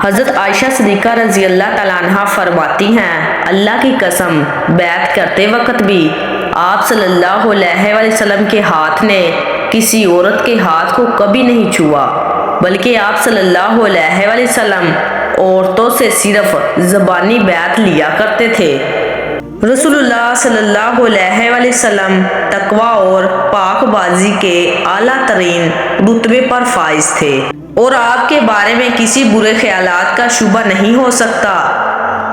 حضرت عائشہ صدیقہ رضی اللہ تعالیٰ عنہ فرماتی ہیں، اللہ کی قسم، بیعت کرتے وقت بھی آپ صلی اللہ علیہ وسلم کے ہاتھ نے کسی عورت کے ہاتھ کو کبھی نہیں چھوا، بلکہ آپ صلی اللہ علیہ وسلم عورتوں سے صرف زبانی بیعت لیا کرتے تھے۔ رسول اللہ صلی اللہ علیہ وسلم تقویٰ اور پاک بازی کے اعلیٰ ترین رتبے پر فائز تھے، اور آپ کے بارے میں کسی برے خیالات کا شبہ نہیں ہو سکتا۔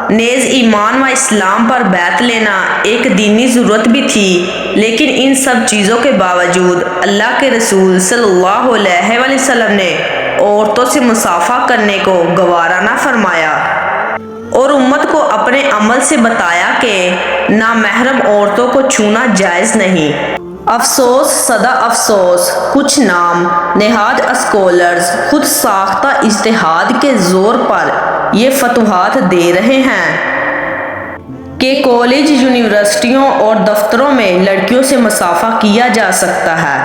نیز ایمان و اسلام پر بیعت لینا ایک دینی ضرورت بھی تھی، لیکن ان سب چیزوں کے باوجود اللہ کے رسول صلی اللہ علیہ وسلم نے عورتوں سے مصافحہ کرنے کو گوارا نہ فرمایا، اور امت کو اپنے عمل سے بتایا کہ نامحرم عورتوں کو چھونا جائز نہیں۔ افسوس صدا افسوس، کچھ نام نہاد اسکالرز خود ساختہ اجتہاد کے زور پر یہ فتوحات دے رہے ہیں کہ کالج، یونیورسٹیوں اور دفتروں میں لڑکیوں سے مصافحہ کیا جا سکتا ہے۔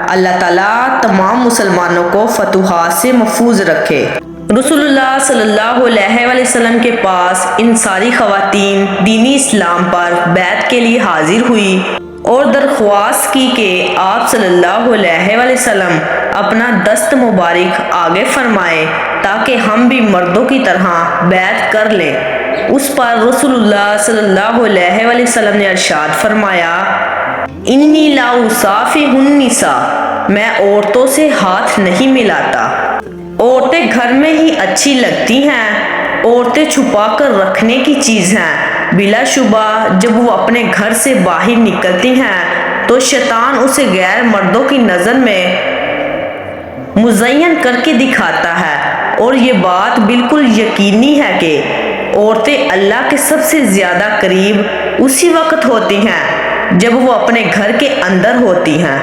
اللہ تعالیٰ تمام مسلمانوں کو فتوحات سے محفوظ رکھے۔ رسول اللہ صلی اللہ علیہ وسلم کے پاس ان ساری خواتین دینی اسلام پر بیعت کے لیے حاضر ہوئی اور درخواست کی کہ آپ صلی اللہ علیہ وسلم اپنا دست مبارک آگے فرمائیں تاکہ ہم بھی مردوں کی طرح بیعت کر لیں۔ اس پر رسول اللہ صلی اللہ علیہ وسلم نے ارشاد فرمایا، انی لا اصافح النساء، میں عورتوں سے ہاتھ نہیں ملاتا۔ عورتیں گھر میں ہی اچھی لگتی ہیں، عورتیں چھپا کر رکھنے کی چیز ہیں۔ بلا شبہ جب وہ اپنے گھر سے باہر نکلتی ہیں تو شیطان اسے غیر مردوں کی نظر میں مزین کر کے دکھاتا ہے، اور یہ بات بالکل یقینی ہے کہ عورتیں اللہ کے سب سے زیادہ قریب اسی وقت ہوتی ہیں جب وہ اپنے گھر کے اندر ہوتی ہیں۔